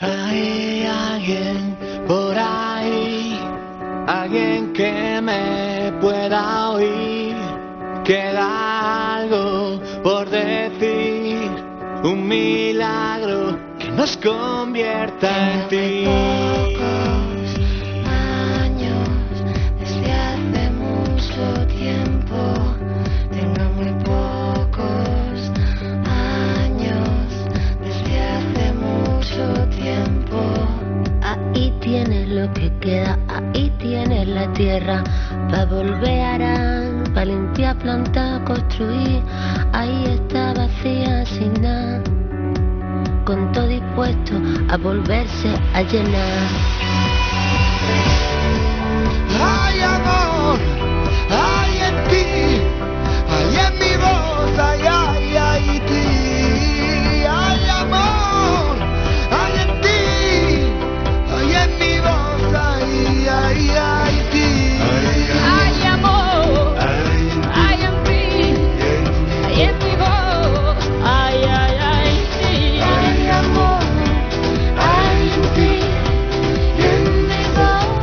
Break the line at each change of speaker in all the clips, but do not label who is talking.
Hay alguien por ahí, alguien que me pueda oír. Queda algo por decir, un milagro que nos convierta en ti.
Pocos años, desde hace mucho tiempo. Tengo muy pocos años, desde hace mucho tiempo. Ahí tienes lo que queda, ahí tienes la tierra. Pa' volver a pa' limpiar, plantar, construir. Ahí está vacía sin nada, con todo dispuesto a volverse a llenar.
Hay amor, hay en ti, hay en mi voz, hay ti. Hay amor, hay en ti, hay en mi voz, hay ti.
Hay amor, hay en ti, hay en mi voz, hay ti. Hay amor, hay en ti, y en mi voz.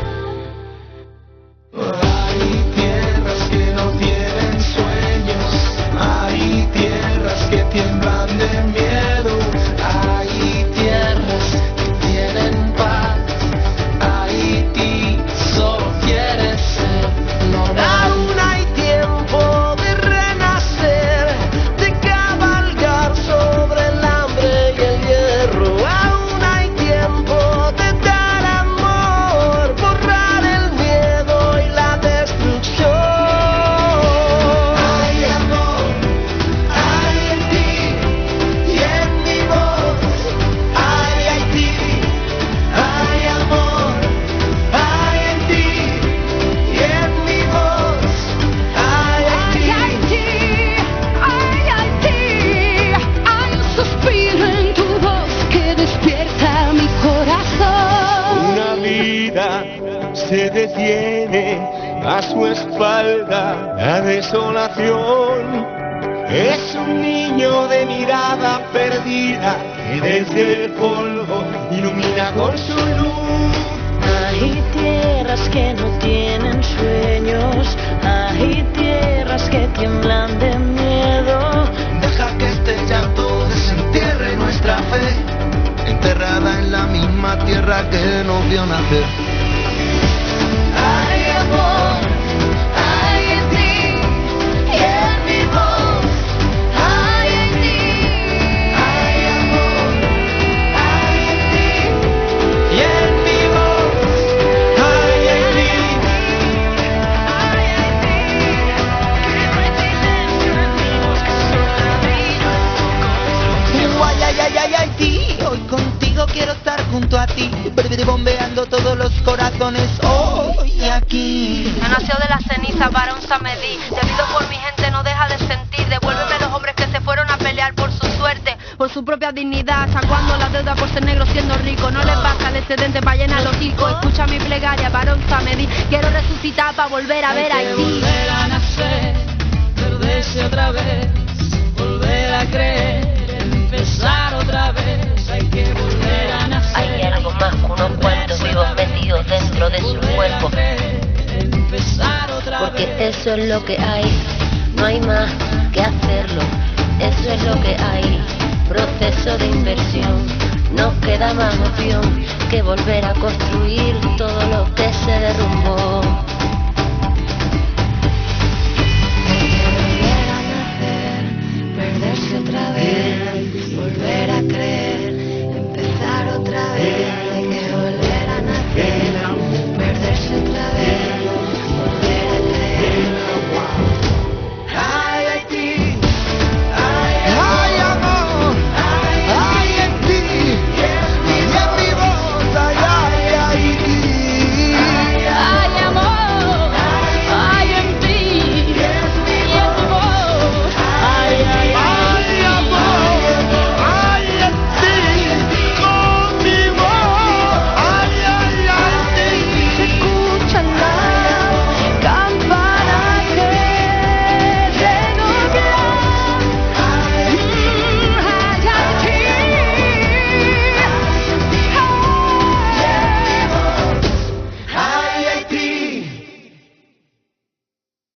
Hay tierras que no tienen sueños, hay tierras que tiemblan de miedo, hay tierras que tienen paz, Haití solo quiere ser normal. Aún hay tiempo de renacer, de cabalgar sobre el hambre y el hierro. Aún hay tiempo de dar amor, borrar el miedo y la destrucción. Hay amor, hay en ti y en mi voz. Hay Haití, hay amor, hay en ti y en mi voz. Hay Haití.
Hay un suspiro en tu voz que despierta mi corazón.
Una vida se detiene a su espalda, la desolación. Es un niño de mirada perdida que desde el polvo ilumina con su luz.
Hay tierras que no tienen sueños, hay tierras que tiemblan de miedo.
Deja que este llanto desentierre nuestra fe, enterrada en la misma tierra que nos vio nacer.
Hay amor, hay en ti, y en mi voz. Hay en ti, hay amor, hay en ti,
Y en mi voz, hay Haití.
hay en ti. Que no hay silencio en mi voz, que solo
Ay, Haití, hoy contigo quiero estar junto a ti, bombeando todos los corazones hoy aquí.
Yo nació de las cenizas, varón Samedí. Debido por mi gente no deja de sentir. Devuélveme a los hombres que se fueron a pelear por su suerte, por su propia dignidad. ¿Hasta cuándo la deuda por ser negro siendo rico? No les basta el excedente para llenar los hijos. Escucha mi plegaria, varón Samedí. Quiero resucitar para volver a ver a Haití.
Volver a nacer, perderse otra vez, volver a creer, empezar otra vez. Hay que volver a nacer.
Hay algo más que unos cuantos vivos metidos dentro de su cuerpo.
Empezar otra
Porque
vez.
eso es lo que hay, no hay más que hacerlo. Eso es lo que hay, proceso de inversión. No queda más opción que volver a construir todo lo que se derrumbó.
volver a nacer, perderse otra vez.